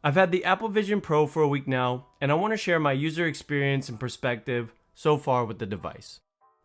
I've had the Apple Vision Pro for a week now, and I want to share my user experience and perspective so far with the device.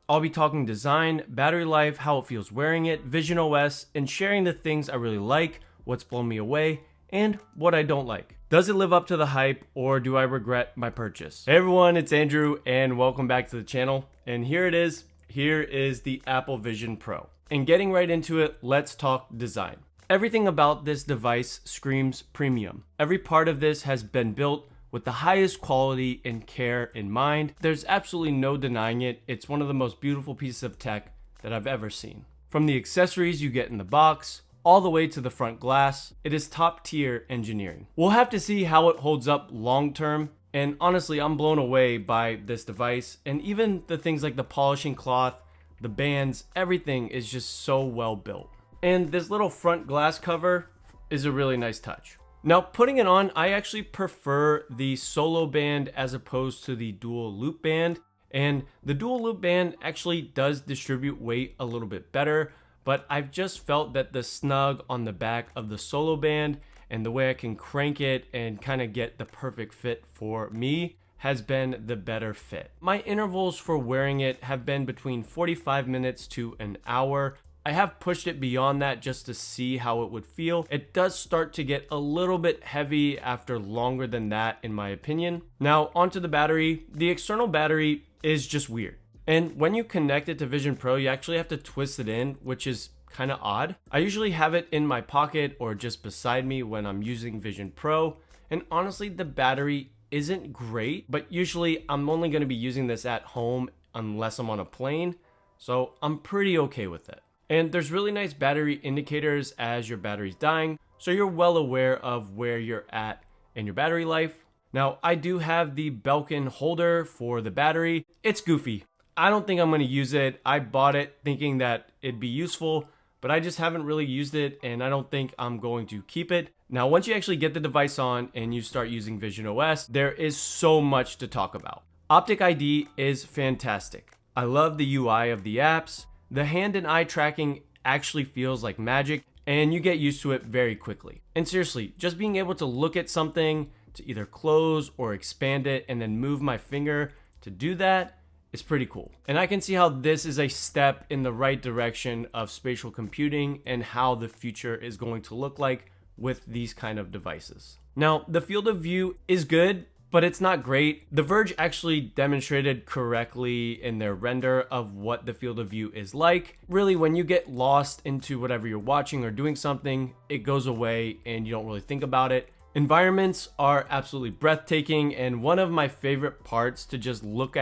I'll be talking design, battery life, how it feels wearing it, Vision OS, and sharing the things I really like, what's blown me away, and what I don't like. Does it live up to the hype, or do I regret my purchase? Hey everyone, it's Andrew, and welcome back to the channel. And here it is. Here is the Apple Vision Pro. And getting right into it, let's talk design. Everything about this device screams premium. Every part of this has been built with the highest quality and care in mind. There's absolutely no denying it. It's one of the most beautiful pieces of tech that I've ever seen. From the accessories you get in the box, all the way to the front glass, it is top tier engineering. We'll have to see how it holds up long term. And honestly, I'm blown away by this device, and even the things like the polishing cloth, the bands, everything is just so well built. And this little front glass cover is a really nice touch. Now, putting it on, I actually prefer the solo band as opposed to the dual loop band. And the dual loop band actually does distribute weight a little bit better, but I've just felt that the snug on the back of the solo band and the way I can crank it and kind of get the perfect fit for me has been the better fit. My intervals for wearing it have been between 45 minutes to an hour. I have pushed it beyond that just to see how it would feel. It does start to get a little bit heavy after longer than that, in my opinion. Now, onto the battery. The external battery is just weird. And when you connect it to Vision Pro, you actually have to twist it in, which is kind of odd. I usually have it in my pocket or just beside me when I'm using Vision Pro. And honestly, the battery isn't great, but usually I'm only going to be using this at home unless I'm on a plane. So I'm pretty okay with it. And there's really nice battery indicators as your battery's dying, so you're well aware of where you're at in your battery life. Now, I do have the Belkin holder for the battery. It's goofy. I don't think I'm going to use it. I bought it thinking that it'd be useful, but I just haven't really used it, and I don't think I'm going to keep it. Now, once you actually get the device on and you start using Vision OS, there is so much to talk about. Optic ID is fantastic. I love the UI of the apps. The hand and eye tracking actually feels like magic, and you get used to it very quickly. And seriously, just being able to look at something, to either close or expand it, and then move my finger to do that is pretty cool. And I can see how this is a step in the right direction of spatial computing and how the future is going to look like with these kind of devices. Now, the field of view is good, but it's not great. The Verge actually demonstrated correctly in their render of what the field of view is like. Really, when you get lost into whatever you're watching or doing something, it goes away and you don't really think about it. Environments are absolutely breathtaking, and one of my favorite parts to just look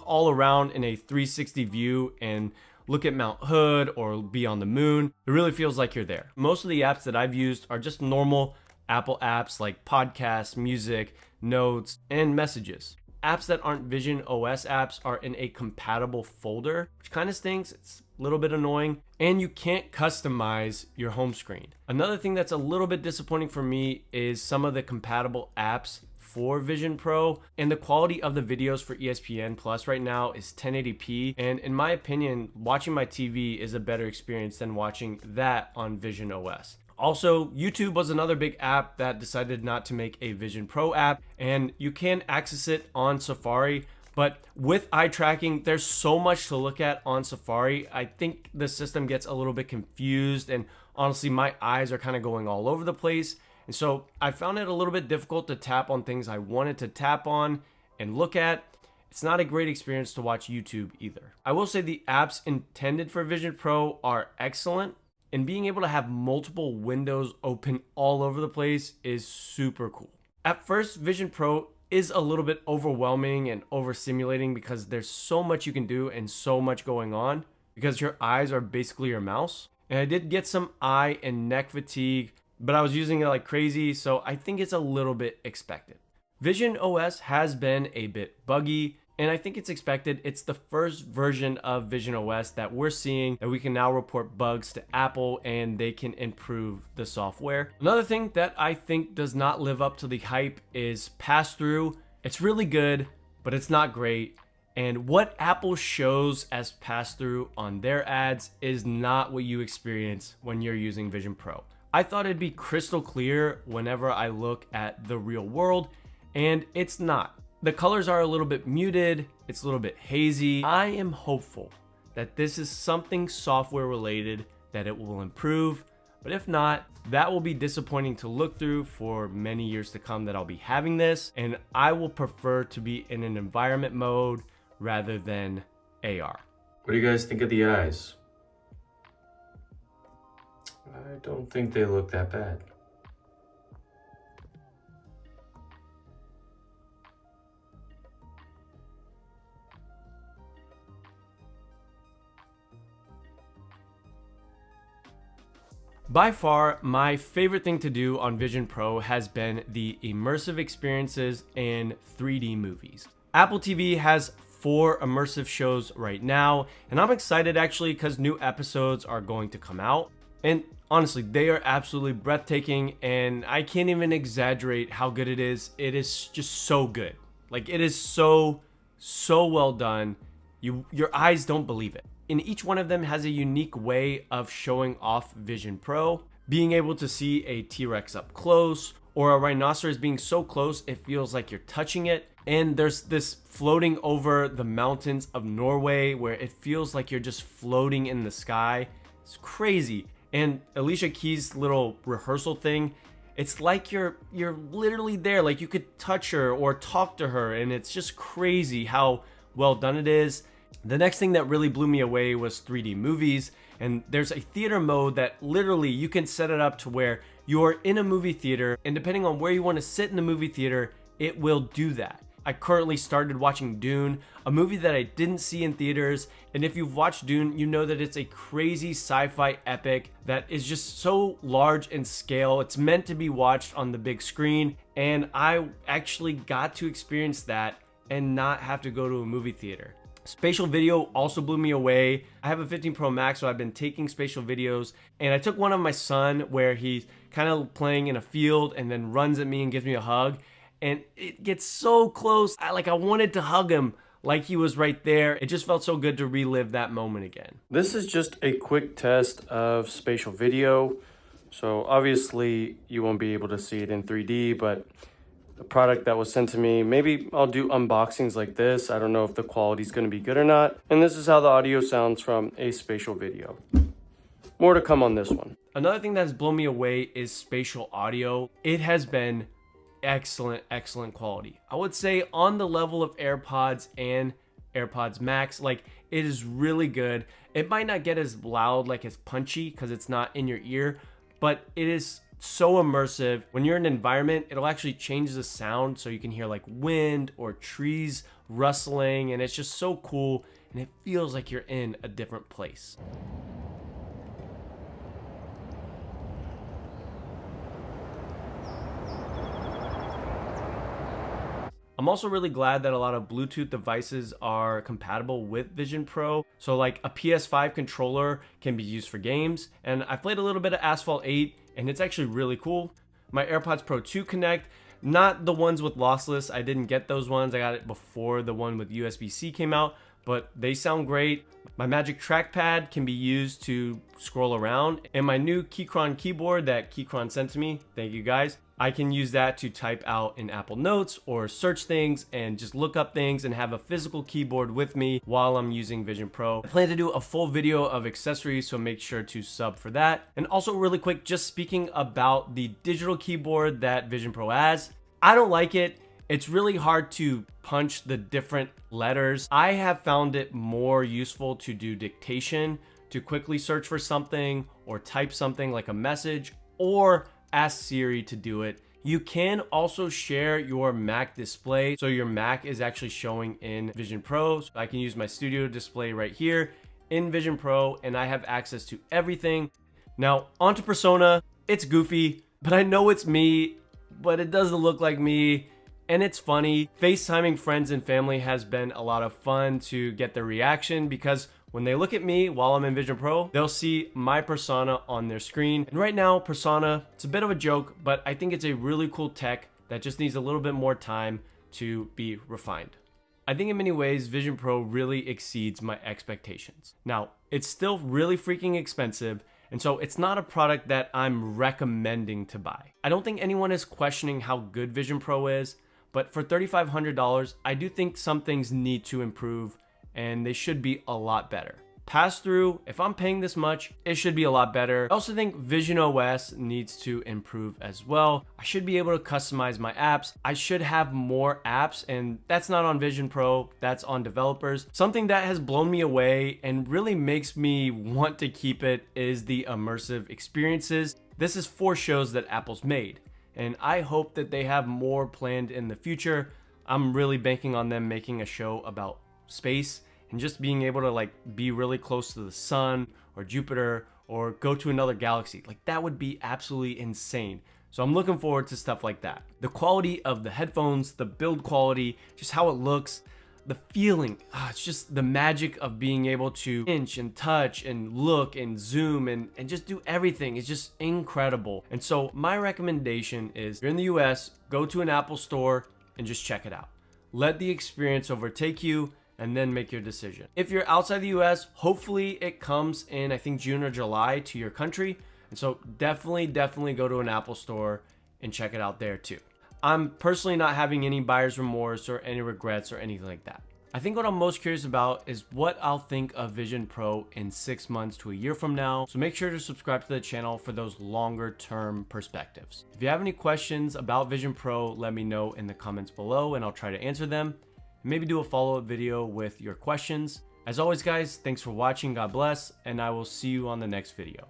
all around in a 360 view and look at Mount Hood or be on the moon. It really feels like you're there. Most of the apps that I've used are just normal Apple apps like podcasts, music, notes, and messages. Apps that aren't Vision OS apps are in a compatible folder, which kind of stinks. It's a little bit annoying, and you can't customize your home screen. Another thing that's a little bit disappointing for me is some of the compatible apps for Vision Pro, and the quality of the videos for ESPN Plus right now is 1080p, and in my opinion, watching my TV is a better experience than watching that on Vision OS. Also, YouTube was another big app that decided not to make a Vision Pro app, and you can access it on Safari, but with eye tracking, there's so much to look at on Safari. I think the system gets a little bit confused, and honestly, my eyes are kind of going all over the place. And so I found it a little bit difficult to tap on things I wanted to tap on and look at. It's not a great experience to watch YouTube either. I will say the apps intended for Vision Pro are excellent, and being able to have multiple windows open all over the place is super cool. At first, Vision Pro is a little bit overwhelming and overstimulating because there's so much you can do and so much going on because your eyes are basically your mouse. And I did get some eye and neck fatigue, but I was using it like crazy, so I think it's a little bit expected. Vision OS has been a bit buggy, and I think it's expected. It's the first version of Vision OS that we're seeing that we can now report bugs to Apple and they can improve the software. Another thing that I think does not live up to the hype is pass-through. It's really good, but it's not great. And what Apple shows as pass-through on their ads is not what you experience when you're using Vision Pro. I thought it'd be crystal clear whenever I look at the real world, and it's not. The colors are a little bit muted, it's a little bit hazy. I am hopeful that this is something software related, that it will improve, but if not, that will be disappointing to look through for many years to come that I'll be having this, and I will prefer to be in an environment mode rather than AR. What do you guys think of the eyes? I don't think they look that bad. By far, my favorite thing to do on Visionpro has been the immersive experiences in 3D movies. Apple TV has 4 immersive shows right now, and I'm excited actually because new episodes are going to come out. And honestly, they are absolutely breathtaking, and I can't even exaggerate how good it is. It is just so good. Like, it is so well done. Your eyes don't believe it. And each one of them has a unique way of showing off Visionpro. Being able to see a T-Rex up close, or a rhinoceros being so close it feels like you're touching it. And there's this floating over the mountains of Norway where it feels like you're just floating in the sky. It's crazy. And Alicia Keys' little rehearsal thing, it's like you're literally there, like you could touch her or talk to her, and it's just crazy how well done it is. The next thing that really blew me away was 3D movies, and there's a theater mode that literally you can set it up to where you're in a movie theater, and depending on where you want to sit in the movie theater, it will do that. I currently started watching Dune, a movie that I didn't see in theaters, and if you've watched Dune, you know that it's a crazy sci-fi epic that is just so large in scale. It's meant to be watched on the big screen, and I actually got to experience that and not have to go to a movie theater. Spatial video also blew me away. I have a 15 Pro Max, so I've been taking spatial videos, and I took one of my son where he's kind of playing in a field and then runs at me and gives me a hug, and it gets so close. I wanted to hug him like he was right there. It just felt so good to relive that moment again. This is just a quick test of spatial video. So obviously you won't be able to see it in 3D, but the product that was sent to me, maybe I'll do unboxings like this. I don't know if the quality is going to be good or not. And this is how the audio sounds from a spatial video. More to come on this one. Another thing that has blown me away is spatial audio. It has been excellent quality. I would say on the level of AirPods and AirPods Max, like, it is really good. It might not get as loud, like as punchy, because it's not in your ear, but it is so immersive. When you're in an environment, it'll actually change the sound so you can hear like wind or trees rustling, and it's just so cool, and it feels like you're in a different place. I'm also really glad that a lot of Bluetooth devices are compatible with Visionpro. So like a PS5 controller can be used for games, and I played a little bit of Asphalt 8, and it's actually really cool. My AirPods Pro 2 Connect, not the ones with lossless. I didn't get those ones. I got it before the one with USB-C came out, but they sound great. My Magic Trackpad can be used to scroll around, and my new Keychron keyboard that Keychron sent to me, thank you guys, I can use that to type out in Apple Notes or search things and just look up things and have a physical keyboard with me while I'm using Visionpro. I plan to do a full video of accessories, so make sure to sub for that. And also really quick, just speaking about the digital keyboard that Visionpro has, I don't like it. It's really hard to punch the different letters. I have found it more useful to do dictation, to quickly search for something or type something like a message, or ask Siri to do it. You can also share your Mac display, so your Mac is actually showing in Visionpro. So I can use my studio display right here in Visionpro, and I have access to everything. Now onto Persona. It's goofy, but I know it's me, but it doesn't look like me, and it's funny. FaceTiming friends and family has been a lot of fun to get their reaction, because when they look at me while I'm in Visionpro, they'll see my persona on their screen. And right now, Persona, it's a bit of a joke, but I think it's a really cool tech that just needs a little bit more time to be refined. I think in many ways, Visionpro really exceeds my expectations. Now, it's still really freaking expensive, And so it's not a product that I'm recommending to buy. I don't think anyone is questioning how good Vision Pro is, but for $3,500, I do think some things need to improve and they should be a lot better. Pass through, if I'm paying this much, it should be a lot better. I also think Vision OS needs to improve as well. I should be able to customize my apps. I should have more apps, and that's not on Vision Pro, that's on developers. Something that has blown me away and really makes me want to keep it is the immersive experiences. This is 4 shows that Apple's made, and I hope that they have more planned in the future. I'm really banking on them making a show about space and just being able to like be really close to the sun or Jupiter or go to another galaxy. Like that would be absolutely insane. So I'm looking forward to stuff like that. The quality of the headphones, the build quality, just how it looks, the feeling, it's just the magic of being able to pinch and touch and look and zoom and just do everything. It's just incredible. And so my recommendation is, if you're in the US, go to an Apple store and just check it out. Let the experience overtake you and then make your decision. If you're outside the US, hopefully it comes in, I think, June or July to your country. And so definitely go to an Apple store and check it out there too. I'm personally not having any buyer's remorse or any regrets or anything like that. I think what I'm most curious about is what I'll think of Vision Pro in 6 months to a year from now. So make sure to subscribe to the channel for those longer term perspectives. If you have any questions about Vision Pro, let me know in the comments below and I'll try to answer them. Maybe do a follow-up video with your questions. As always, guys, thanks for watching. God bless, and I will see you on the next video.